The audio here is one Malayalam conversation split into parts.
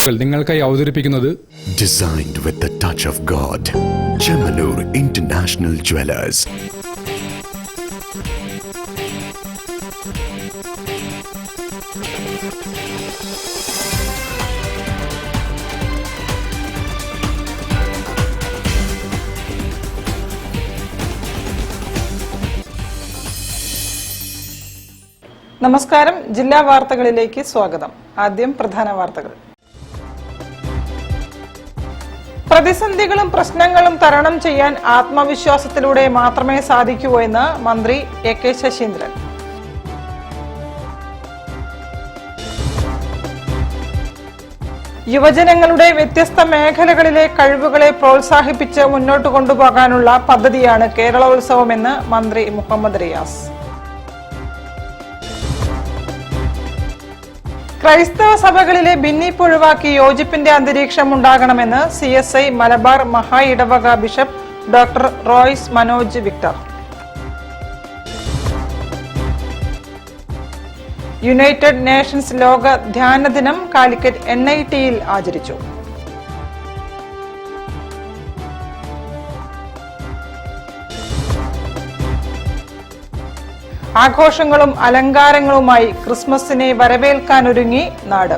ക്യാമ്പുകൾ നിങ്ങൾക്കായി അവതരിപ്പിക്കുന്നത് Designed with the touch of God. Chemanur International Jewelers. നമസ്കാരം. ജില്ലാ വാർത്തകളിലേക്ക് സ്വാഗതം. ആദ്യം പ്രധാന വാർത്തകൾ. പ്രതിസന്ധികളും പ്രശ്നങ്ങളും തരണം ചെയ്യാൻ ആത്മവിശ്വാസത്തിലൂടെ മാത്രമേ സാധിക്കൂ എന്ന് മന്ത്രി എ.കെ. ശശീന്ദ്രൻ. യുവജനങ്ങളുടെ വ്യത്യസ്ത മേഖലകളിലെ കഴിവുകളെ പ്രോത്സാഹിപ്പിച്ച് മുന്നോട്ട് കൊണ്ടുപോകാനുള്ള പദ്ധതിയാണ് കേരളോത്സവമെന്ന് മന്ത്രി മുഹമ്മദ് റിയാസ്. ക്രൈസ്തവ സഭകളിലെ ഭിന്നിപ്പ് ഒഴിവാക്കി യോജിപ്പിന്റെ അന്തരീക്ഷം ഉണ്ടാകണമെന്ന് CSI മലബാർ മഹാ ഇടവക bishop doctor Royce Manoj Victor. United Nations ലോക ധ്യാന ദിനം കാലിക്കറ്റ് NIT-യിൽ ആചരിച്ചു. ആഘോഷങ്ങളും അലങ്കാരങ്ങളുമായി ക്രിസ്മസിനെ വരവേൽക്കാനൊരുങ്ങി നാട്.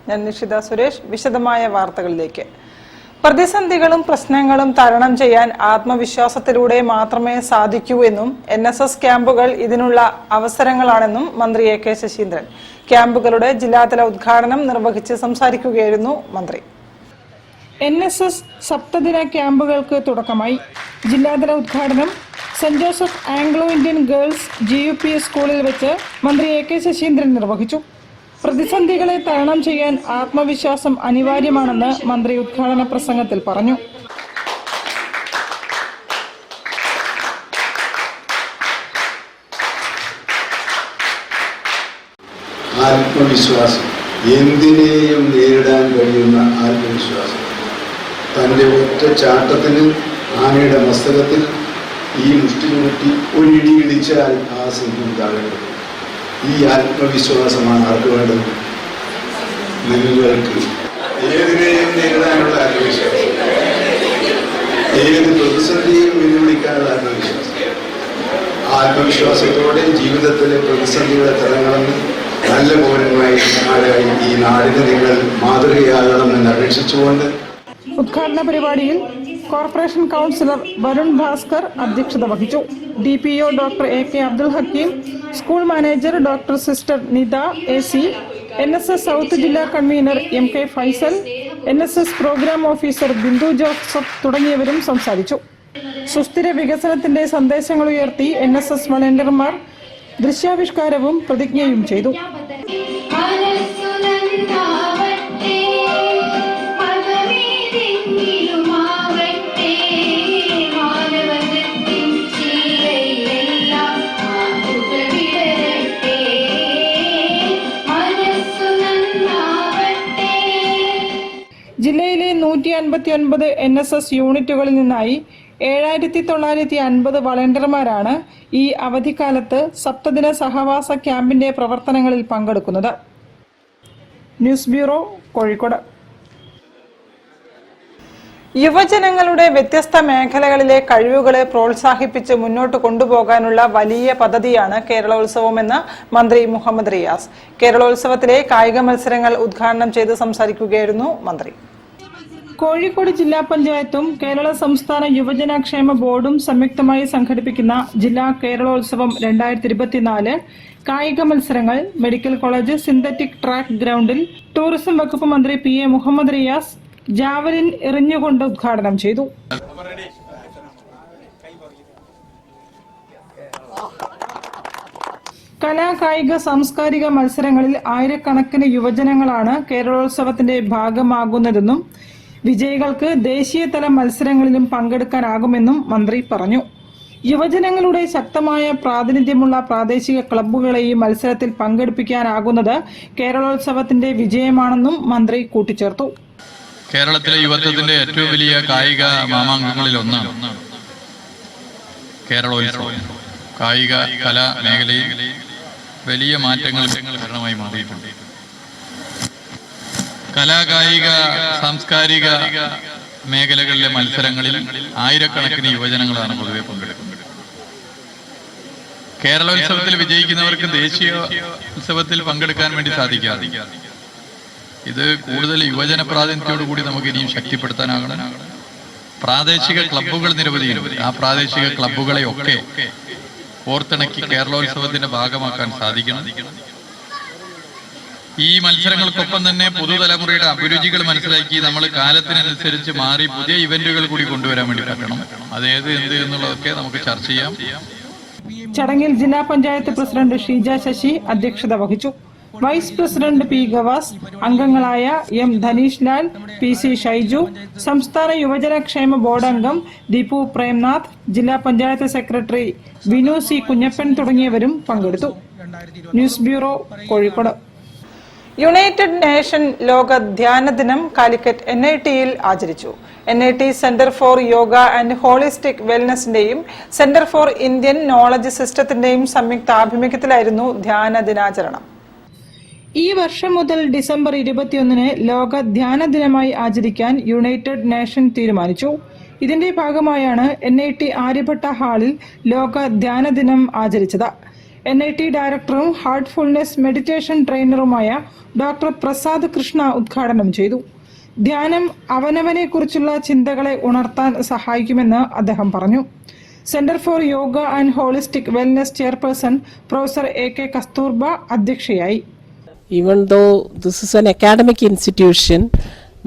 ഞാൻ നിഷിത സുരേഷ്. വിശദമായ വാർത്തകളിലേക്ക്. പ്രതിസന്ധികളും പ്രശ്നങ്ങളും തരണം ചെയ്യാൻ ആത്മവിശ്വാസത്തിലൂടെ മാത്രമേ സാധിക്കൂ എന്നും NSS ക്യാമ്പുകൾ ഇതിനുള്ള അവസരങ്ങളാണെന്നും മന്ത്രി എ.കെ. ശശീന്ദ്രൻ ക്യാമ്പുകളുടെ ജില്ലാതല ഉദ്ഘാടനം നിർവഹിച്ച് സംസാരിക്കുകയായിരുന്നു മന്ത്രി. NSS സപ്തദിന ക്യാമ്പുകൾക്ക് തുടക്കമായി. ജില്ലാതല ഉദ്ഘാടനം saint Joseph Anglo Indian girls GUPS സ്കൂളിൽ വെച്ച് മന്ത്രി എ.കെ. ശശീന്ദ്രൻ നിർവഹിച്ചു. പ്രതിസന്ധികളെ തരണം ചെയ്യാൻ ആത്മവിശ്വാസം അനിവാര്യമാണെന്ന് മന്ത്രി ഉദ്ഘാടന പ്രസംഗത്തിൽ പറഞ്ഞു. ആത്മവിശ്വാസം, എന്തിനേയും നേരിടാൻ കഴിയുന്ന ആത്മവിശ്വാസം. തൻ്റെ ഒറ്റ ചാട്ടത്തിന് ആനയുടെ മസ്തകത്തിൽ ഈ മുഷ്ടി ചുമറ്റി ഒരിടി ഇടിച്ചാൽ ആ സിംഹം താഴെ. ഈ ആത്മവിശ്വാസമാണ് ആർക്ക് വേണ്ടത്? നിങ്ങൾക്ക്. ഏതിനെയും നേരിടാനുള്ള ആത്മവിശ്വാസം, ഏത് പ്രതിസന്ധിയും വെല്ലുവിളിക്കാനുള്ള ആത്മവിശ്വാസം. ആത്മവിശ്വാസത്തോടെ ജീവിതത്തിലെ പ്രതിസന്ധികളെ തടങ്ങളെന്ന് നല്ല പൗരന്മാരായി ഈ നാടിന് നിങ്ങൾ മാതൃകയാകണമെന്ന് അപേക്ഷിച്ചുകൊണ്ട് ഉദ്ഘാടന പരിപാടിയിൽ കോർപ്പറേഷൻ കൗൺസിലർ വരുൺ ഭാസ്കർ അധ്യക്ഷത വഹിച്ചു. DPO doctor A.K. Abdul Hakeem, school manager doctor sister Nitha AC, NSS south ജില്ലാ convener MK Faisal, NSS programme officer Bindu Joseph തുടങ്ങിയവരും സംസാരിച്ചു. സുസ്ഥിര വികസനത്തിന്റെ സന്ദേശങ്ങൾ ഉയർത്തി NSS വളണ്ടിയർമാർ ദൃശ്യാവിഷ്കാരവും പ്രതിജ്ഞയും ചെയ്തു. ജില്ലയിലെ 159 NSS യൂണിറ്റുകളിൽ നിന്നായി 7950 വളണ്ടിയർമാരാണ് ഈ അവധിക്കാലത്ത് സപ്തദിന സഹവാസ ക്യാമ്പിന്റെ പ്രവർത്തനങ്ങളിൽ പങ്കെടുക്കുന്നത്. News bureau, Kozhikode. യുവജനങ്ങളുടെ വ്യത്യസ്ത മേഖലകളിലെ കഴിവുകളെ പ്രോത്സാഹിപ്പിച്ച് മുന്നോട്ട് കൊണ്ടുപോകാനുള്ള വലിയ പദ്ധതിയാണ് കേരളോത്സവമെന്ന് മന്ത്രി മുഹമ്മദ് റിയാസ്. കേരളോത്സവത്തിലെ കായിക മത്സരങ്ങൾ ഉദ്ഘാടനം ചെയ്ത് സംസാരിക്കുകയായിരുന്നു മന്ത്രി. കോഴിക്കോട് ജില്ലാ പഞ്ചായത്തും കേരള സംസ്ഥാന യുവജനക്ഷേമ ബോർഡും സംയുക്തമായി സംഘടിപ്പിക്കുന്ന ജില്ലാ കേരളോത്സവം 2024 കായിക മത്സരങ്ങൾ മെഡിക്കൽ കോളേജ് സിന്തറ്റിക് ട്രാക്ക് ഗ്രൗണ്ടിൽ ടൂറിസം വകുപ്പ് മന്ത്രി PA മുഹമ്മദ് റിയാസ് ജാവലിൻ എറിഞ്ഞുകൊണ്ട് ഉദ്ഘാടനം ചെയ്തു. കലാ കായിക സാംസ്കാരിക മത്സരങ്ങളിൽ ആയിരക്കണക്കിന് യുവജനങ്ങളാണ് കേരളോത്സവത്തിന്റെ ഭാഗമാകുന്നതെന്നും വിജയികൾക്ക് ദേശീയതല മത്സരങ്ങളിലും പങ്കെടുക്കാനാകുമെന്നും മന്ത്രി പറഞ്ഞു. യുവജനങ്ങളുടെ ശക്തമായ പ്രാതിനിധ്യമുള്ള പ്രാദേശിക ക്ലബ്ബുകളെ ഈ മത്സരത്തിൽ പങ്കെടുപ്പിക്കാനാകുന്നത് കേരളോത്സവത്തിന്റെ വിജയമാണെന്നും മന്ത്രി കൂട്ടിച്ചേർത്തു. കേരളത്തിലെ യുവത്വത്തിന്റെ ഏറ്റവും വലിയ കായിക മാമാങ്കങ്ങളിൽ ഒന്നാണ് കേരളോത്സവം. കായിക കലാ മേഖലയിൽ വലിയ മാറ്റങ്ങൾ കാരണമായി മാറിയിട്ടുണ്ട്. കലാകായിക സാംസ്കാരിക മേഖലകളിലെ മത്സരങ്ങളിൽ ആയിരക്കണക്കിന് യുവജനങ്ങളാണ് പൊതുവെ പങ്കെടുക്കുന്നത്. കേരളോത്സവത്തിൽ വിജയിക്കുന്നവർക്ക് ദേശീയ ഉത്സവത്തിൽ പങ്കെടുക്കാൻ വേണ്ടി സാധിക്കാതെ ഇത് കൂടുതൽ യുവജന പ്രാതിനിധ്യത്തോടുകൂടി നമുക്ക് ഇനിയും ശക്തിപ്പെടുത്താനാകണം. പ്രാദേശിക ക്ലബ്ബുകൾ നിരവധിയുണ്ട്. ആ പ്രാദേശിക ക്ലബ്ബുകളെ ഒക്കെ ഓർത്തിണക്കി കേരളോത്സവത്തിന്റെ ഭാഗമാക്കാൻ സാധിക്കണം. ഈ മത്സരങ്ങൾക്കൊപ്പം തന്നെ പുതുതലമുറയുടെ അഭിരുചികൾ മനസ്സിലാക്കി നമ്മൾ കാലത്തിനനുസരിച്ച് മാറി പുതിയ ഇവന്റുകൾ കൂടി കൊണ്ടുവരാൻ വേണ്ടി പറ്റണം. അതേത് എന്ത് എന്നുള്ളതൊക്കെ നമുക്ക് ചർച്ച ചെയ്യാം. ചടങ്ങിൽ ജില്ലാ പഞ്ചായത്ത് പ്രസിഡന്റ് ഷീജ ശശി അധ്യക്ഷത വഹിച്ചു. വൈസ് പ്രസിഡന്റ് പി ഗവാസ്, അംഗങ്ങളായ M Dhaneesh Lal, P C Shaiju, സംസ്ഥാന യുവജനക്ഷേമ ബോർഡ് അംഗം ദീപു പ്രേംനാഥ്, ജില്ലാ പഞ്ചായത്ത് സെക്രട്ടറി വിനു സി കുഞ്ഞപ്പൻ തുടങ്ങിയവരും പങ്കെടുത്തു. News bureau, Kozhikode. United nation ലോക ധ്യാന ദിനം കാലിക്കറ്റ് NIT-യിൽ ആചരിച്ചു. NIT centre for yoga and holistic വെൽനസിന്റെയും സെന്റർ ഫോർ ഇന്ത്യൻ നോളജ് സിസ്റ്റത്തിന്റെയും സംയുക്താഭിമുഖ്യത്തിലായിരുന്നു ധ്യാന ദിനാചരണം. ഈ വർഷം മുതൽ ഡിസംബർ 21-ന് ലോക ധ്യാന ദിനമായി ആചരിക്കാൻ യുണൈറ്റഡ് നേഷൻ തീരുമാനിച്ചു. ഇതിന്റെ ഭാഗമായാണ് NIT ആര്യഭട്ട ഹാളിൽ ലോക ധ്യാന ദിനം ആചരിച്ചത്. NIT ഡയറക്ടറും ഹാർട്ട്ഫുൾനെസ് മെഡിറ്റേഷൻ ട്രെയിനറുമായ ഡോക്ടർ പ്രസാദ് കൃഷ്ണ ഉദ്ഘാടനം ചെയ്തു. ധ്യാനം അവനവനെ കുറിച്ചുള്ള ചിന്തകളെ ഉണർത്താൻ സഹായിക്കുമെന്ന് അദ്ദേഹം പറഞ്ഞു. Centre for yoga and holistic wellness chairperson professor AK Kasturba അധ്യക്ഷയായി. Even though this is an academic institution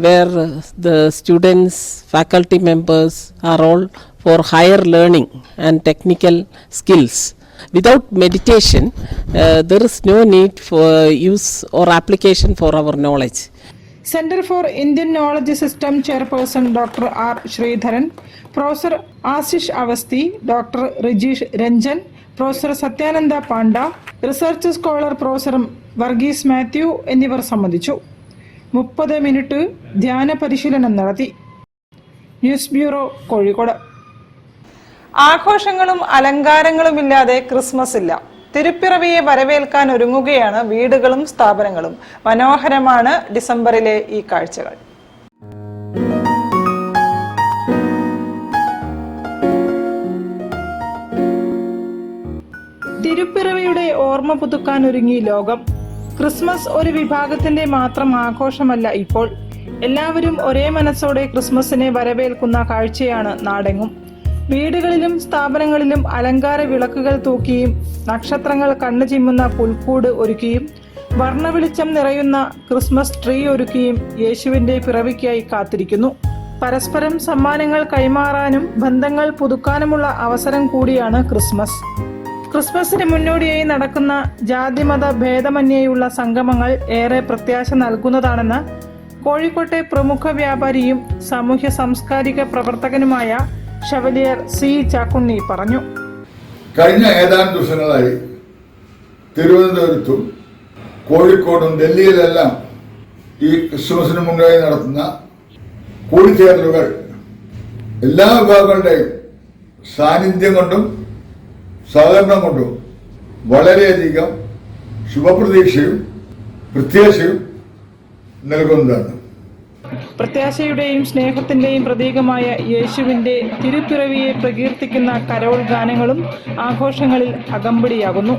where the students, faculty members are all for higher learning and technical skills, without meditation there is no need for use or application for our knowledge. Centre for Indian knowledge system chairperson doctor R Sreedharan, professor Ashish Awasthi, doctor Rijeesh Ranjan, professor Satyananda Panda, research scholar professor Varghese Mathew എന്നിവർ സംബന്ധിച്ചു. 30 മിനിറ്റ് ധ്യാന പരിശീലനം നടത്തി. News bureau, Kozhikode. ആഘോഷങ്ങളും അലങ്കാരങ്ങളുമില്ലാതെ ക്രിസ്മസ് ഇല്ല. തിരുപ്പിറവിയെ വരവേൽക്കാൻ ഒരുങ്ങുകയാണ് വീടുകളും സ്ഥാപനങ്ങളും. മനോഹരമാണ് ഡിസംബറിലെ ഈ കാഴ്ചകൾ. തിരുപ്പിറവിയുടെ ഓർമ്മ പുതുക്കാൻ ഒരുങ്ങി ലോകം. ക്രിസ്മസ് ഒരു വിഭാഗത്തിന്റെ മാത്രം ആഘോഷമല്ല. ഇപ്പോൾ എല്ലാവരും ഒരേ മനസ്സോടെ ക്രിസ്മസിനെ വരവേൽക്കുന്ന കാഴ്ചയാണ് നാടെങ്ങും. വീടുകളിലും സ്ഥാപനങ്ങളിലും അലങ്കാര വിളക്കുകൾ തൂക്കിയും നക്ഷത്രങ്ങൾ കണ്ണു ചിമ്മുന്ന പുൽക്കൂട് ഒരുക്കിയും വർണ്ണവെളിച്ചം നിറയുന്ന ക്രിസ്മസ് ട്രീ ഒരുക്കിയും യേശുവിന്റെ പിറവിക്കായി കാത്തിരിക്കുന്നു. പരസ്പരം സമ്മാനങ്ങൾ കൈമാറാനും ബന്ധങ്ങൾ പുതുക്കാനുമുള്ള അവസരം കൂടിയാണ് ക്രിസ്മസ്. ക്രിസ്മസിന് മുന്നോടിയായി നടക്കുന്ന ജാതിമത ഭേദമന്യേയുള്ള സംഗമങ്ങൾ ഏറെ പ്രത്യാശ നൽകുന്നതാണെന്ന് കോഴിക്കോട്ടെ പ്രമുഖ വ്യാപാരിയും സാമൂഹ്യ സാംസ്കാരിക പ്രവർത്തകനുമായ ഷവലിയർ C ചാക്കുണ്ണി പറഞ്ഞു. കഴിഞ്ഞ ഏതാനും ദിവസങ്ങളായി തിരുവനന്തപുരത്തും കോഴിക്കോടും ഡൽഹിയിലെല്ലാം ഈ ക്രിസ്മസിന് മുൻപായി നടത്തുന്ന കൂടിച്ചേരലുകൾ എല്ലാ വിഭാഗങ്ങളുടെയും സാന്നിധ്യം കൊണ്ടും സഹകരണം കൊണ്ടും വളരെയധികം ശുഭപ്രതീക്ഷയും പ്രത്യാശയും നൽകുന്നതാണ്. പ്രത്യാശയുടെയും സ്നേഹത്തിന്റെയും പ്രതീകമായ യേശുവിന്റെ തിരുപ്പിറവിയെ പ്രകീർത്തിക്കുന്ന കരോൾ ഗാനങ്ങളും ആഘോഷങ്ങളിൽ അകമ്പടിയാകുന്നു.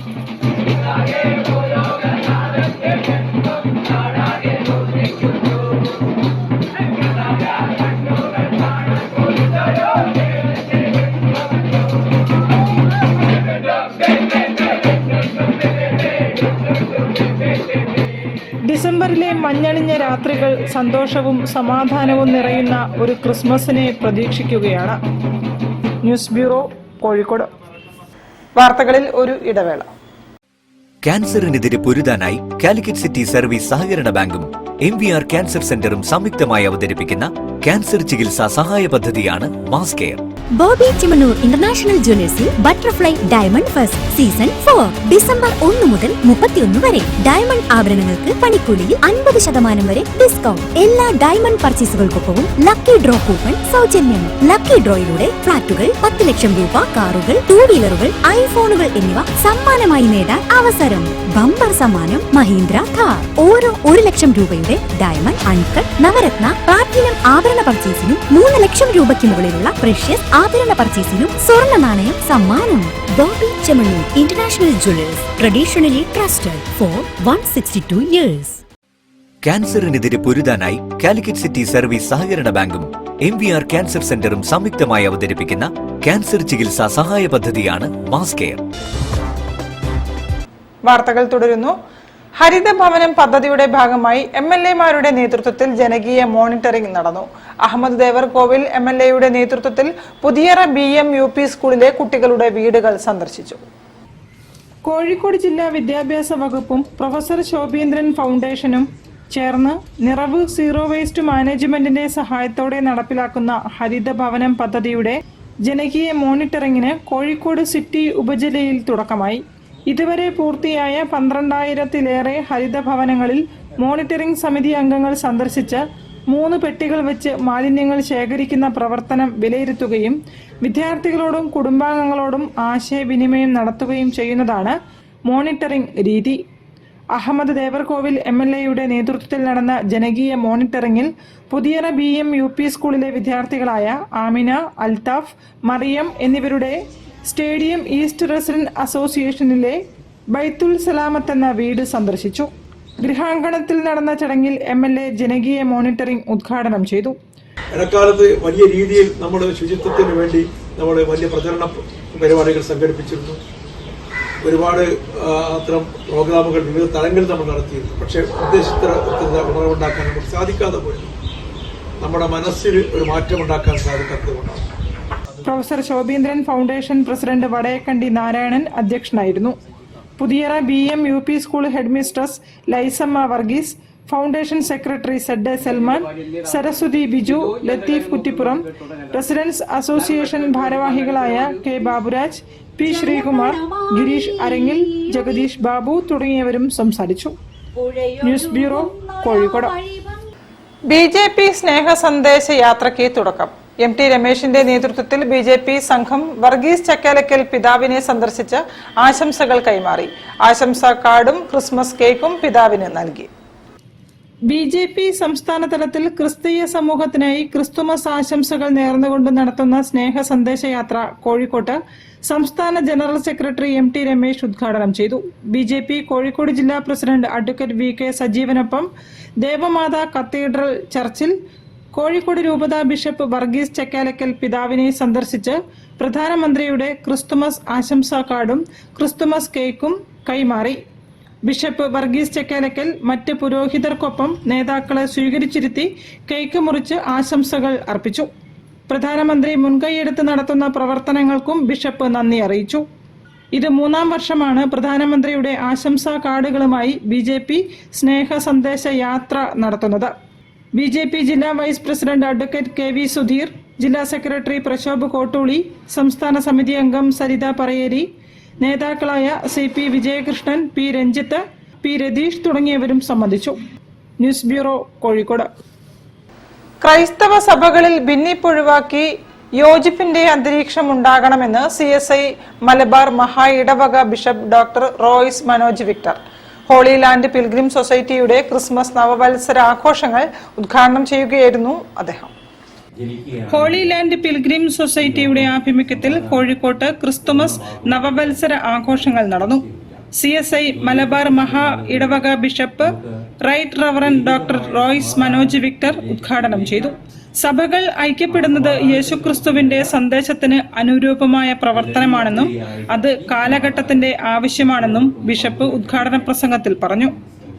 ഡിസംബറിലെ മഞ്ഞണിഞ്ഞ രാത്രികൾ സന്തോഷവും സമാധാനവും നിറയുന്ന ഒരു ക്രിസ്മസിനെ പ്രതീക്ഷിക്കുകയാണ്. News bureau, Kozhikode. വാർത്തകളിൽ ഒരു ഇടവേള. ക്യാൻസറിനെതിരെ പൊരുതാനായി കാലിക്കറ്റ് സിറ്റി സർവീസ് സഹകരണ ബാങ്കും MVR ക്യാൻസർ സെന്ററും സംയുക്തമായി അവതരിപ്പിക്കുന്ന ക്യാൻസർ ചികിത്സാ സഹായ പദ്ധതിയാണ് mass care. Bobby Chemmanur international ജ്വല്ലേഴ്സിൽ butterfly diamond fest season 4 December 1 മുതൽ 31 വരെ. ഡയമണ്ട് ആഭരണങ്ങൾക്ക് പണിക്കൂലിയിൽ 50% വരെ ഡിസ്കൗണ്ട്. എല്ലാ ഡയമണ്ട് പർച്ചേസുകൾക്കൊപ്പവും ലക്കി ഡ്രോ കൂപ്പൺ സൗജന്യം. ലക്കി ഡ്രോയിലൂടെ ഫ്ലാറ്റുകൾ, 10 ലക്ഷം രൂപ, കാറുകൾ, 2 വീലറുകൾ, ഐഫോണുകൾ എന്നിവ സമ്മാനമായി നേടാൻ അവസരം. ബമ്പർ സമ്മാനം മഹീന്ദ്ര കാർ. ഓരോ 1 ലക്ഷം രൂപയുടെ ഡയമണ്ട്, അൺകട്ട്, നവരത്ന, പ്ലാറ്റിനം ആഭരണ പർച്ചേസിനും 3 ലക്ഷം രൂപയ്ക്ക് മുകളിലുള്ള പ്രഷ്യസ് ആഭരണ പർച്ചേസിനും സ്വർണ്ണ നാണയം സമ്മാനം. Bobby Chemmanur international jewellers, traditionally trusted for 162 years. ക്യാൻസറിനെതിരെ പൊരുതാനായി കാലിക്കറ്റ് സിറ്റി സർവീസ് സഹകരണ ബാങ്കും MVR ക്യാൻസർ സെന്ററും സംയുക്തമായി അവതരിപ്പിക്കുന്ന ക്യാൻസർ ചികിത്സാ സഹായ പദ്ധതിയാണ് മാസ് കെയർ. വാർത്തകൾ തുടരുന്നു. ഹരിതഭവനം പദ്ധതിയുടെ ഭാഗമായി MLA-മാരുടെ നേതൃത്വത്തിൽ ജനകീയ മോണിറ്ററിംഗ് നടന്നു. അഹമ്മദ് ദേവർകോവിൽ MLA-യുടെ നേതൃത്വത്തിൽ പുതിയറ BM UP സ്കൂളിലെ കുട്ടികളുടെ വീടുകൾ സന്ദർശിച്ചു. കോഴിക്കോട് ജില്ലാ വിദ്യാഭ്യാസ വകുപ്പും പ്രൊഫസർ ശോഭീന്ദ്രൻ ഫൗണ്ടേഷനും ചേർന്ന് നിറവ് സീറോ വേസ്റ്റ് മാനേജ്മെന്റിന്റെ സഹായത്തോടെ നടപ്പിലാക്കുന്ന ഹരിതഭവനം പദ്ധതിയുടെ ജനകീയ മോണിറ്ററിംഗിന് കോഴിക്കോട് സിറ്റി ഉപജില്ലയിൽ തുടക്കമായി. ഇതുവരെ പൂർത്തിയായ 12,000-ലേറെ ഹരിതഭവനങ്ങളിൽ മോണിറ്ററിംഗ് സമിതി അംഗങ്ങൾ സന്ദർശിച്ച് 3 പെട്ടികൾ വെച്ച് മാലിന്യങ്ങൾ ശേഖരിക്കുന്ന പ്രവർത്തനം വിലയിരുത്തുകയും വിദ്യാർത്ഥികളോടും കുടുംബാംഗങ്ങളോടും ആശയവിനിമയം നടത്തുകയും ചെയ്യുന്നതാണ് മോണിറ്ററിംഗ് രീതി. അഹമ്മദ് ദേവർകോവിൽ MLA-യുടെ നേതൃത്വത്തിൽ നടന്ന ജനകീയ മോണിറ്ററിംഗിൽ പുതിയറ BM UP സ്കൂളിലെ വിദ്യാർത്ഥികളായ ആമിന, അൽതാഫ്, മറിയം എന്നിവരുടെ സ്റ്റേഡിയം ഈസ്റ്റ് റെസിഡന്റ് അസോസിയേഷനിലെ ബൈത്തുൽ സലാമത്ത് എന്ന വീട് സന്ദർശിച്ചു. ഗൃഹാങ്കണത്തിൽ നടന്ന ചടങ്ങിൽ MLA ജനകീയ മോണിറ്ററിംഗ് ഉദ്ഘാടനം ചെയ്തു. ഇടക്കാലത്ത് വലിയ രീതിയിൽ നമ്മൾ ശുചിത്വത്തിന് വേണ്ടി നമ്മൾ വലിയ പ്രചരണ പരിപാടികൾ സംഘടിപ്പിച്ചിരുന്നു. ഒരുപാട് അത്തരം പ്രോഗ്രാമുകൾ വിവിധ തലങ്ങളിൽ നമ്മൾ നടത്തിയിരുന്നു. പക്ഷേ ഉദ്ദേശിച്ച ഉണർവുണ്ടാക്കാൻ നമുക്ക് സാധിക്കാതെ പോയിരുന്നു. നമ്മുടെ മനസ്സിൽ ഒരു മാറ്റമുണ്ടാക്കാൻ സാധിക്കാത്തതുകൊണ്ടാണ്. Professor Shobheendran foundation president Vadayakkandi Narayanan അധ്യക്ഷനായിരുന്നു. Puthiyara BM UP school head mistress Lissamma Varghese, foundation secretary Z Salman, Saraswathi Biju, Latheef Kuttippuram, residence association ഭാരവാഹികളായ K ബാബുരാജ്, P ശ്രീകുമാർ, ഗിരീഷ് അരങ്ങിൽ, ജഗദീഷ് ബാബു തുടങ്ങിയവരും സംസാരിച്ചു. News bureau, Kozhikode. BJP സ്നേഹ സന്ദേശ യാത്രയ്ക്ക് തുടക്കം. MT രമേശിന്റെ നേതൃത്വത്തിൽ BJP സംഘം വർഗീസ് ചക്കാലക്കൽ പിതാവിനെ സന്ദർശിച്ച് ആശംസകൾ കൈമാറി. ആശംസാ കാർഡും ക്രിസ്മസ് കേക്കും പിതാവിന് നൽകി. BJP സംസ്ഥാന തലത്തിൽ ക്രിസ്തീയ സമൂഹത്തിനായി ക്രിസ്തുമസ് ആശംസകൾ നേർന്നുകൊണ്ട് നടത്തുന്ന സ്നേഹ സന്ദേശയാത്ര കോഴിക്കോട്ട് സംസ്ഥാന ജനറൽ സെക്രട്ടറി MT രമേശ് ഉദ്ഘാടനം ചെയ്തു. BJP കോഴിക്കോട് ജില്ലാ പ്രസിഡന്റ് അഡ്വക്കേറ്റ് VK സജീവനൊപ്പം ദേവമാതാ കത്തീഡ്രൽ ചർച്ചിൽ കോഴിക്കോട് രൂപതാ ബിഷപ്പ് വർഗീസ് ചക്കാലക്കൽ പിതാവിനെ സന്ദർശിച്ച് പ്രധാനമന്ത്രിയുടെ ക്രിസ്തുമസ് ആശംസാ കാർഡും ക്രിസ്തുമസ് കേക്കും കൈമാറി. ബിഷപ്പ് വർഗീസ് ചക്കാലക്കൽ മറ്റ് പുരോഹിതർക്കൊപ്പം നേതാക്കളെ സ്വീകരിച്ചിരുത്തി കേക്ക് മുറിച്ച് ആശംസകൾ അർപ്പിച്ചു. പ്രധാനമന്ത്രി മുൻകൈയെടുത്ത് നടത്തുന്ന പ്രവർത്തനങ്ങൾക്കും ബിഷപ്പ് നന്ദി അറിയിച്ചു. ഇത് 3-ാം വർഷമാണ് പ്രധാനമന്ത്രിയുടെ ആശംസാ കാർഡുകളുമായി BJP സ്നേഹ സന്ദേശ യാത്ര നടത്തുന്നത്. BJP ജില്ലാ vice president advocate KV Sudheer, ജില്ലാ സെക്രട്ടറി പ്രശോഭ് കോട്ടൂളി, സംസ്ഥാന സമിതി അംഗം സരിത പറയേരി, നേതാക്കളായ CP Vijayakrishnan, P Ranjith, P Ratheesh തുടങ്ങിയവരും സംബന്ധിച്ചു. News bureau, Kozhikode. ക്രൈസ്തവ സഭകളിൽ ഭിന്നിപ്പൊഴിവാക്കി യോജിപ്പിന്റെ അന്തരീക്ഷം ഉണ്ടാകണമെന്ന് CSI മലബാർ മഹാ ഇടവക bishop doctor Royce Manoj Victor holy land pilgrim സൊസൈറ്റിയുടെ ക്രിസ്മസ് നവവത്സര ആഘോഷങ്ങൾ ഉദ്ഘാടനം ചെയ്യുകയായിരുന്നു അദ്ദേഹം. ഹോളി ലാൻഡ് പിൽഗ്രിം സൊസൈറ്റിയുടെ ആഭിമുഖ്യത്തിൽ കോഴിക്കോട്ട് ക്രിസ്തുമസ് നവവത്സര ആഘോഷങ്ങൾ നടന്നു. CSI മലബാർ മഹാ ഇടവക bishop right reverend doctor Royce Manoj Victor ഉദ്ഘാടനം ചെയ്തു. സഭകൾ ഐക്യപ്പെടുന്നത് യേശുക്രിസ്തുവിന്റെ സന്ദേശത്തിന് അനുരൂപമായ പ്രവർത്തനമാണെന്നും അത് കാലഘട്ടത്തിന്റെ ആവശ്യമാണെന്നും ബിഷപ്പ് ഉദ്ഘാടന പ്രസംഗത്തിൽ പറഞ്ഞു.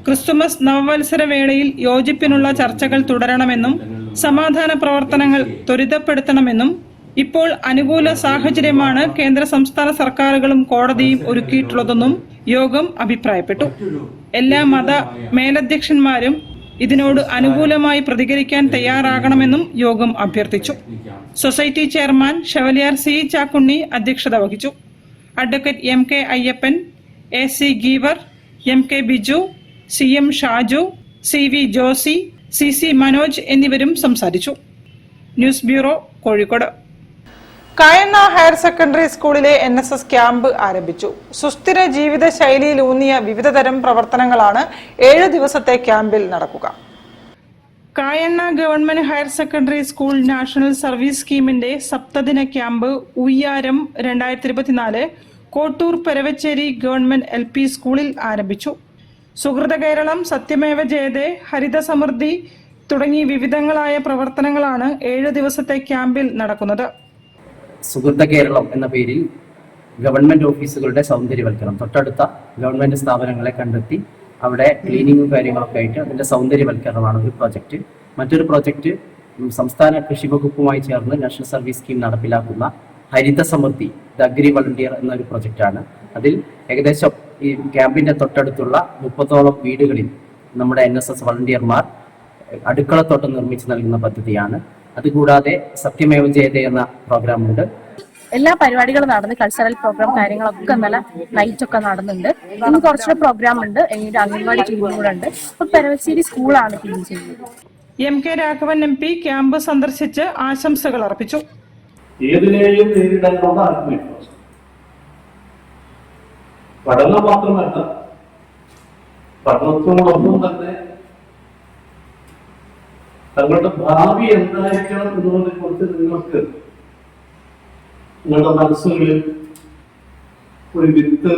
ക്രിസ്തുമസ് നവവത്സര വേളയിൽ യോജിപ്പിനുള്ള ചർച്ചകൾ തുടരണമെന്നും സമാധാന പ്രവർത്തനങ്ങൾ ത്വരിതപ്പെടുത്തണമെന്നും ഇപ്പോൾ അനുകൂല സാഹചര്യമാണ് കേന്ദ്ര സംസ്ഥാന സർക്കാരുകളും കോടതിയും ഒരുക്കിയിട്ടുള്ളതെന്നും യോഗം അഭിപ്രായപ്പെട്ടു. എല്ലാ മത മേലധ്യക്ഷന്മാരും ഇതിനോട് അനുകൂലമായി പ്രതികരിക്കാൻ തയ്യാറാകണമെന്നും യോഗം അഭ്യർത്ഥിച്ചു. Society chairman chevalier C Chakkunni അധ്യക്ഷത വഹിച്ചു. Advocate M K Ayyappan, A C Geevar, M K Biju, C M Shaju, C V Josy, C C Manoj എന്നിവരും സംസാരിച്ചു. News bureau, Kozhikode. Kayanna higher secondary സ്കൂളിലെ NSS ക്യാമ്പ് ആരംഭിച്ചു. സുസ്ഥിര ജീവിത ശൈലിയിലൂന്നിയ വിവിധതരം പ്രവർത്തനങ്ങളാണ് 7 ദിവസത്തെ ക്യാമ്പിൽ നടക്കുക. Kayanna government higher secondary school national service സ്കീമിന്റെ സപ്തദിന ക്യാമ്പ് ഉയ്യാരം 2024 കോട്ടൂർ പെരവച്ചേരി ഗവൺമെന്റ് LP സ്കൂളിൽ ആരംഭിച്ചു. സുഹൃത കേരളം, സത്യമേവ ജയതേ, ഹരിത സമൃദ്ധി തുടങ്ങി വിവിധങ്ങളായ പ്രവർത്തനങ്ങളാണ് 7 ദിവസത്തെ ക്യാമ്പിൽ നടക്കുന്നത്. സുഹൃത കേരളം എന്ന പേരിൽ ഗവൺമെന്റ് ഓഫീസുകളുടെ സൗന്ദര്യവൽക്കരണം, തൊട്ടടുത്ത ഗവൺമെന്റ് സ്ഥാപനങ്ങളെ കണ്ടെത്തി അവിടെ ക്ലീനിങ്ങും കാര്യങ്ങളൊക്കെ ആയിട്ട് അതിന്റെ സൗന്ദര്യവൽക്കരണമാണ് ഒരു പ്രോജക്റ്റ്. മറ്റൊരു പ്രോജക്റ്റ് സംസ്ഥാന കൃഷി വകുപ്പുമായി ചേർന്ന് നാഷണൽ സർവീസ് സ്കീം നടപ്പിലാക്കുന്ന ഹരിത സമൃദ്ധി ദ അഗ്രി വളണ്ടിയർ എന്നൊരു പ്രൊജക്റ്റാണ്. അതിൽ ഏകദേശം ഈ ക്യാമ്പിന്റെ തൊട്ടടുത്തുള്ള 30ഓളം വീടുകളിൽ നമ്മുടെ NSS വളണ്ടിയർമാർ അടുക്കളത്തോട്ടം നിർമ്മിച്ച് നൽകുന്ന പദ്ധതിയാണ്. അതുകൂടാതെ സത്യമേവ ജയതേ എന്ന പ്രോഗ്രാം ഉണ്ട്. എല്ലാ പരിപാടികളും നടന്ന് കൾച്ചറൽ പ്രോഗ്രാം കാര്യങ്ങളൊക്കെ നല്ല നൈറ്റ് ഒക്കെ നടന്നുണ്ട്. ഇന്ന് കുറച്ചുകൂടെ പ്രോഗ്രാം ഉണ്ട്. എന്നിട്ട് അംഗൻവാടി ക്ലീനിങ് കൂടെ ഉണ്ട്. ഇപ്പൊ പെരവച്ചേരി സ്കൂളാണ് ക്ലീൻ ചെയ്യുന്നത്. M K Raghavan MP camp സന്ദർശിച്ച് ആശംസകൾ അർപ്പിച്ചു. ഏതിനെയും നേരിടാനുള്ള ആത്മവിശ്വാസം, പഠനം മാത്രമല്ല പഠനത്തോടൊപ്പം തന്നെ തങ്ങളുടെ ഭാവി എന്തായിരിക്കണം എന്നതിനെ കുറിച്ച് നിങ്ങൾക്ക് നിങ്ങളുടെ മനസ്സുകളിൽ ഒരു വിത്ത്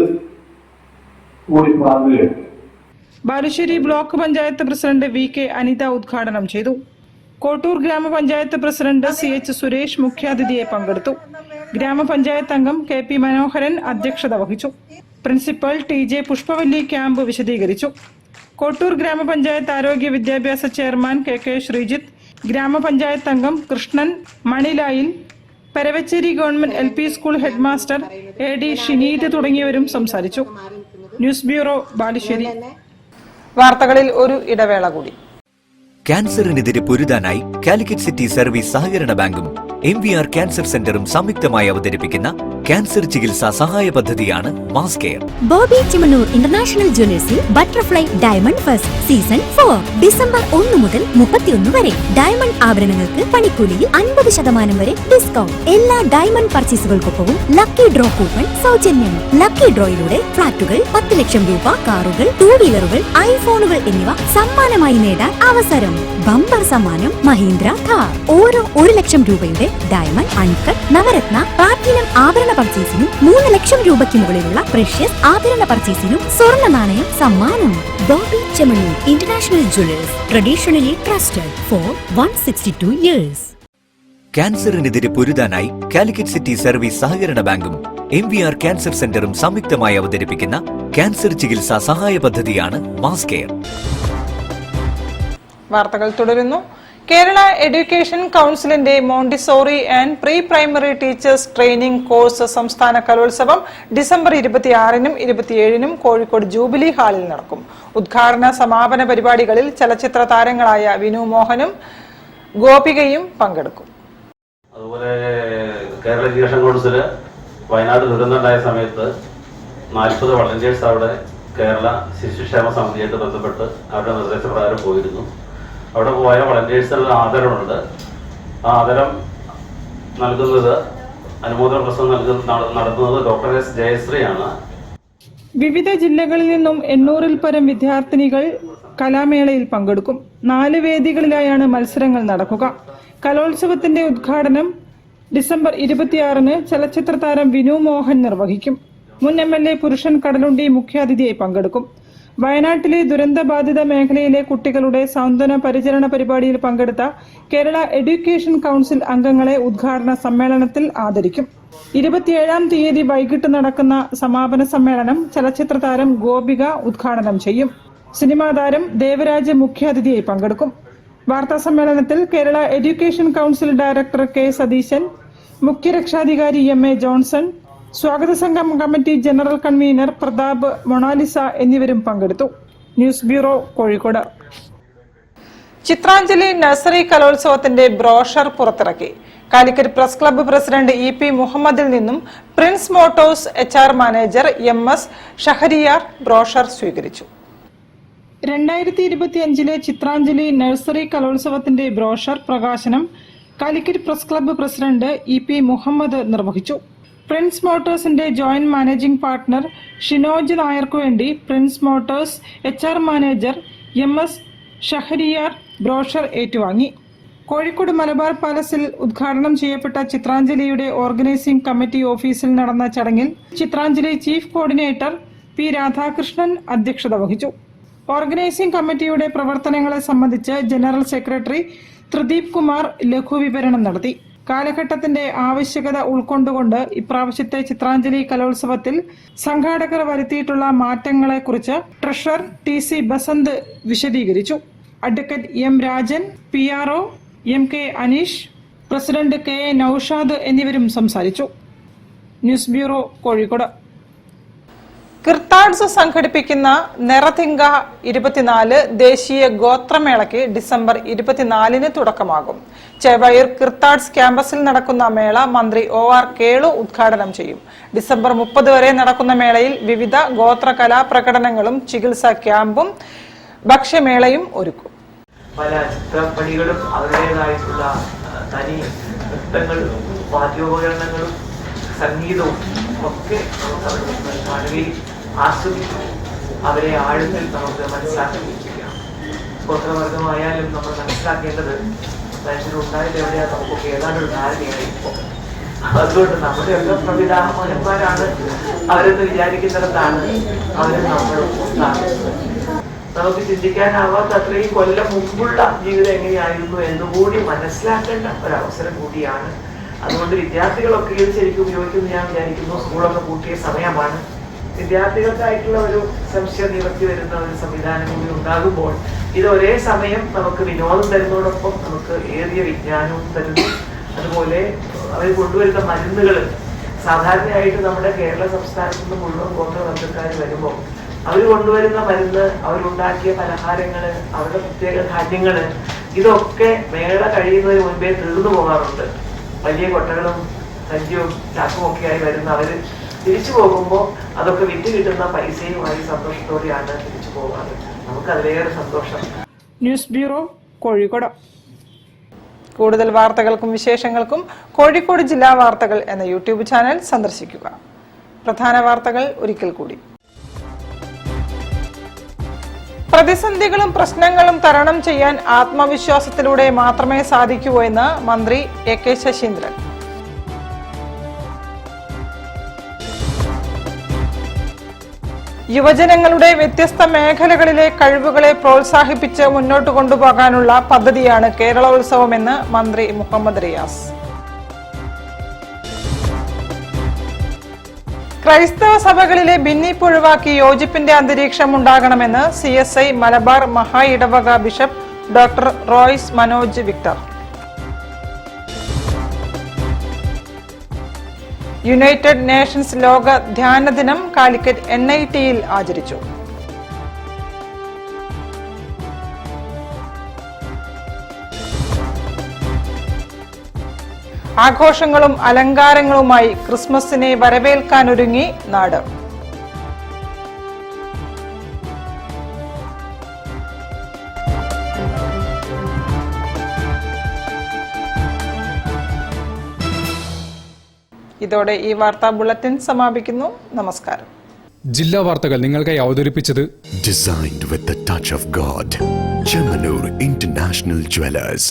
കൂടി പാകുകയാണ്. Balussery block panchayat president VK Anitha ഉദ്ഘാടനം ചെയ്തു. കോട്ടൂർ ഗ്രാമപഞ്ചായത്ത് പ്രസിഡന്റ് CH സുരേഷ് മുഖ്യാതിഥിയെ പങ്കെടുത്തു. ഗ്രാമപഞ്ചായത്ത് അംഗം KP മനോഹരൻ അധ്യക്ഷത വഹിച്ചു. പ്രിൻസിപ്പൽ TJ പുഷ്പവല്ലി ക്യാമ്പ് വിശദീകരിച്ചു. കോട്ടൂർ ഗ്രാമപഞ്ചായത്ത് ആരോഗ്യ വിദ്യാഭ്യാസ ചെയർമാൻ KK ശ്രീജിത്ത്, ഗ്രാമപഞ്ചായത്ത് അംഗം കൃഷ്ണൻ മണിലായിൽ, Peravacheri government LP school head master AD Shineed തുടങ്ങിയവരും സംസാരിച്ചു. News bureau, Balussery. വാർത്തകളിൽ ഒരു ഇടവേള കൂടി. ക്യാൻസറിനെതിരെ പൊരുതാനായി കാലിക്കറ്റ് സിറ്റി സർവീസ് സഹകരണ ബാങ്കും MVR ക്യാൻസർ സെന്ററും സംയുക്തമായി അവതരിപ്പിക്കുന്ന ക്യാൻസർ ചികിത്സാ സഹായ പദ്ധതിയാണ് mass care. Bobby Chemmanur international ജ്വല്ലേഴ്സിൽ butterfly diamond fest season 4 December 1 മുതൽ 31 വരെ. ഡയമണ്ട് ആഭരണങ്ങൾക്ക് പണിക്കൂലിയിൽ 50% വരെ ഡിസ്കൗണ്ട്. എല്ലാ ഡയമണ്ട് പർച്ചേസുകൾക്കൊപ്പവും ലക്കി ഡ്രോ കൂപ്പൺ സൗജന്യം. ലക്കി ഡ്രോയിലൂടെ ഫ്ലാറ്റുകൾ, 10 ലക്ഷം രൂപ, കാറുകൾ, 2 വീലറുകൾ, ഐഫോണുകൾ എന്നിവ സമ്മാനമായി നേടാൻ അവസരം. ബമ്പർ സമ്മാനം മഹീന്ദ്ര കാർ. ഓരോ 1 ലക്ഷം രൂപയുടെ ഡയമണ്ട്, അൺകട്ട്, നവരത്ന, പ്ലാറ്റിനം ആഭരണ പർച്ചേസിനും 3 ലക്ഷം രൂപയ്ക്ക് മുകളിലുള്ള പ്രഷ്യസ് ആഭരണ പർച്ചേസിനും സ്വർണ്ണ നാണയം സമ്മാനം. Bobby Chemmanur international jewellers, traditionally trusted for 162 years. ക്യാൻസറിനെതിരെ പൊരുതാനായി കാലിക്കറ്റ് സിറ്റി സർവീസ് സഹകരണ ബാങ്കും MVR ക്യാൻസർ സെന്ററും സംയുക്തമായി അവതരിപ്പിക്കുന്ന ക്യാൻസർ ചികിത്സാ സഹായ പദ്ധതിയാണ് മാസ് കെയർ. വാർത്തകൾ തുടരുന്നു. കേരള എഡ്യൂക്കേഷൻ കൗൺസിലിന്റെ Montessori and pre primary teachers training course സംസ്ഥാന കലോത്സവം ഡിസംബർ 26-നും 27-നും കോഴിക്കോട് ജൂബിലി ഹാളിൽ നടക്കും. ഉദ്ഘാടന സമാപന പരിപാടികളിൽ ചലച്ചിത്ര താരങ്ങളായ വിനു മോഹനും ഗോപികയും പങ്കെടുക്കും. അതുപോലെ കേരള എഡ്യൂക്കേഷൻ കൗൺസില് വയനാട് ദുരന്തമുണ്ടായ സമയത്ത് 40 വളണ്ടിയേഴ്സ് അവിടെ കേരള ശിശുക്ഷേമ സമിതിയായിട്ട് ബന്ധപ്പെട്ട് അവരുടെ നിർദ്ദേശപ്രകാരം പോയിരുന്നു. അവിടെ പോയ വളണ്ടിയേഴ്സിനുള്ള ആദരവുണ്ട്. ആ ആദരം നൽകുന്നത്, അനുമോദന പ്രസംഗം നടത്തുന്നത് ഡോക്ടർ S ജയശ്രീയാണ്. വിവിധ ജില്ലകളിൽ നിന്നും 800-ൽ പരം വിദ്യാർത്ഥിനികൾ കലാമേളയിൽ പങ്കെടുക്കും. 4 വേദികളിലായാണ് മത്സരങ്ങൾ നടക്കുക. കലോത്സവത്തിന്റെ ഉദ്ഘാടനം ഡിസംബർ 26-ന് ചലച്ചിത്ര താരം വിനു മോഹൻ നിർവഹിക്കും. മുൻ MLA പുരുഷൻ കടലുണ്ടി മുഖ്യാതിഥിയായി പങ്കെടുക്കും. വയനാട്ടിലെ ദുരന്തബാധിത മേഖലയിലെ കുട്ടികളുടെ സാന്ത്വന പരിചരണ പരിപാടിയിൽ പങ്കെടുത്ത കേരള എഡ്യൂക്കേഷൻ കൗൺസിൽ അംഗങ്ങളെ ഉദ്ഘാടന സമ്മേളനത്തിൽ ആദരിക്കും. 27-ാം തീയതി വൈകിട്ട് നടക്കുന്ന സമാപന സമ്മേളനം ചലച്ചിത്ര താരം ഗോപിക ഉദ്ഘാടനം ചെയ്യും. സിനിമാ താരം ദേവരാജ് മുഖ്യാതിഥിയായി പങ്കെടുക്കും. വാർത്താ സമ്മേളനത്തിൽ Kerala education council director K Satheesan, മുഖ്യരക്ഷാധികാരി MA ജോൺസൺ, സ്വാഗത സംഘം committee general convener Prathap, Monalisa എന്നിവരും പങ്കെടുത്തു. News bureau, Kozhikode. Chithranjali nursery കലോത്സവത്തിന്റെ ബ്രോഷർ പുറത്തിറക്കി. Calicut press club president EP മുഹമ്മദിൽ നിന്നും prince motors HR manager MS Shahriyar brochure സ്വീകരിച്ചു. 2025 ചിത്രാഞ്ജലി നഴ്സറി കലോത്സവത്തിന്റെ ബ്രോഷർ പ്രകാശനം Calicut press club president EP Muhammad നിർവഹിച്ചു. പ്രിൻസ് മോട്ടോഴ്സിന്റെ ജോയിന്റ് മാനേജിംഗ് പാർട്ണർ ഷിനോജ് നായർക്കു വേണ്ടി prince motors HR manager MS Shahriyar brochure ഏറ്റുവാങ്ങി. കോഴിക്കോട് മലബാർ പാലസിൽ ഉദ്ഘാടനം ചെയ്യപ്പെട്ട ചിത്രാഞ്ജലിയുടെ ഓർഗനൈസിംഗ് കമ്മിറ്റി ഓഫീസിൽ നടന്ന ചടങ്ങിൽ Chitranjali chief coordinator P Radhakrishnan അധ്യക്ഷത വഹിച്ചു. ഓർഗനൈസിംഗ് കമ്മിറ്റിയുടെ പ്രവർത്തനങ്ങളെ സംബന്ധിച്ച് ജനറൽ സെക്രട്ടറി ത്രിദീപ് കുമാർ ലഘുവിവരണം നടത്തി. കാലഘട്ടത്തിന്റെ ആവശ്യകത ഉൾക്കൊണ്ടുകൊണ്ട് ഇപ്രാവശ്യത്തെ ചിത്രാഞ്ജലി കലോത്സവത്തിൽ സംഘാടകർ വരുത്തിയിട്ടുള്ള മാറ്റങ്ങളെക്കുറിച്ച് ട്രഷറർ TC ബസന്ത് വിശദീകരിച്ചു. Advocate M Rajan, PRO MK Aneesh, president KA Noushad എന്നിവരും സംസാരിച്ചു. News bureau, Kozhikode. കിർത്താഡ്സ് സംഘടിപ്പിക്കുന്ന നിറതിങ്ക 24 ദേശീയ ഗോത്രമേളയ്ക്ക് ഡിസംബർ 24 തുടക്കമാകും. ചെവയൂർ കിർത്താഡ്സ് ക്യാമ്പസിൽ നടക്കുന്ന മേള മന്ത്രി OR കേളു ഉദ്ഘാടനം ചെയ്യും. ഡിസംബർ 30 വരെ നടക്കുന്ന മേളയിൽ വിവിധ ഗോത്ര കലാപ്രകടനങ്ങളും ചികിത്സാ ക്യാമ്പും ഭക്ഷ്യമേളയും ഒരുക്കും. പല ചിത്രപ്പണികളും അവരുടേതായിട്ടുള്ള തനി നൃത്തങ്ങളും വാദ്യോപകരണങ്ങളും സംഗീതവും ഒക്കെ നമുക്ക് അവിടെ കാണുകയും ആസ്വദിക്കും. അവരെ ആഴത്തിൽ നമുക്ക് മനസ്സിലാക്കുകയും ചെയ്യാം. ഗോത്രവർഗമായാലും നമ്മൾ മനസ്സിലാക്കേണ്ടത് മനുഷ്യരുണ്ടായത് എവിടെയാണ് നമുക്കൊക്കെ ഏതാണ്ടൊരു ധാരണയാണ് ഇപ്പോൾ. അതുകൊണ്ട് നമ്മുടെയൊക്കെ പ്രപിതാമഹന്മാരാണ് അവരെന്ന് വിചാരിക്കുന്നിടത്താണ് അവരെ നമ്മൾ ഒന്നാണ്. നമുക്ക് ചിന്തിക്കാനാവാത്ത അത്രയും കൊല്ലം മുമ്പുള്ള ജീവിതം എങ്ങനെയായിരുന്നു എന്നുകൂടി മനസ്സിലാക്കേണ്ട ഒരവസരം കൂടിയാണ്. അതുകൊണ്ട് വിദ്യാർത്ഥികളൊക്കെ ഇത് ശരിക്കും ഉപയോഗിക്കുന്നു ഞാൻ വിചാരിക്കുന്നു. സ്കൂളൊക്കെ പൂട്ടിയ സമയമാണ്. വിദ്യാർത്ഥികൾക്കായിട്ടുള്ള ഒരു സംശയ നിവർത്തി വരുന്ന ഒരു സംവിധാനം കൂടി ഉണ്ടാകുമ്പോൾ ഇത് ഒരേ സമയം നമുക്ക് വിനോദം തരുന്നതോടൊപ്പം നമുക്ക് ഏറിയ വിജ്ഞാനവും തരുന്നു. അതുപോലെ അവർ കൊണ്ടുവരുന്ന മരുന്നുകൾ സാധാരണയായിട്ട് നമ്മുടെ കേരള സംസ്ഥാനത്ത് നിന്ന് മുഴുവൻ ഗോത്രവർഗ്ഗക്കാർ വരുമ്പോൾ അവർ കൊണ്ടുവരുന്ന മരുന്ന്, അവരുണ്ടാക്കിയ പലഹാരങ്ങള്, അവരുടെ പ്രത്യേക ധാന്യങ്ങള്, ഇതൊക്കെ മേള കഴിയുന്നതിന് മുൻപേ തീർന്നു പോകാറുണ്ട്. വലിയ കൊട്ടകളും സഞ്ചിയും ചാക്കും ഒക്കെയായി വരുന്ന അവര് തിരിച്ചു പോകുമ്പോൾ അതൊക്കെ വിറ്റ് കിട്ടുന്ന പൈസയുമായി സന്തോഷത്തോടെയാണ് തിരിച്ചു പോകാറ്. നമുക്ക് അതിലേറെ സന്തോഷം. News bureau, Kozhikode. കൂടുതൽ വാർത്തകൾക്കും വിശേഷങ്ങൾക്കും കോഴിക്കോട് ജില്ലാ വാർത്തകൾ എന്ന യൂട്യൂബ് ചാനൽ സന്ദർശിക്കുക. പ്രധാന വാർത്തകൾ ഒരിക്കൽ കൂടി. പ്രതിസന്ധികളും പ്രശ്നങ്ങളും തരണം ചെയ്യാൻ ആത്മവിശ്വാസത്തിലൂടെ മാത്രമേ സാധിക്കൂ എന്ന് മന്ത്രി AK ശശീന്ദ്രൻ. യുവജനങ്ങളുടെ വ്യത്യസ്ത മേഖലകളിലെ കഴിവുകളെ പ്രോത്സാഹിപ്പിച്ച് മുന്നോട്ട് കൊണ്ടുപോകാനുള്ള പദ്ധതിയാണ് കേരളോത്സവമെന്ന് മന്ത്രി മുഹമ്മദ് റിയാസ്. ക്രൈസ്തവ സഭകളിലെ ഭിന്നിപ്പ് ഒഴിവാക്കി യോജിപ്പിന്റെ അന്തരീക്ഷം ഉണ്ടാകണമെന്ന് CSI മലബാർ മഹാ ഇടവക bishop doctor Royce Manoj Victor. United Nations ലോക ധ്യാന ദിനം കാലിക്കറ്റ് NIT-യിൽ ആചരിച്ചു. ആഘോഷങ്ങളും അലങ്കാരങ്ങളുമായി ക്രിസ്മസിനെ വരവേൽക്കാനൊരുങ്ങി നാട്. ഇതോടെ ഈ വാർത്താ ബുള്ളറ്റിൻ സമാപിക്കുന്നു. നമസ്കാരം. ജില്ലാ വാർത്തകൾ നിങ്ങൾക്കായി അവതരിപ്പിച്ചത് Designed with the touch of God. Chemanur International Jewelers.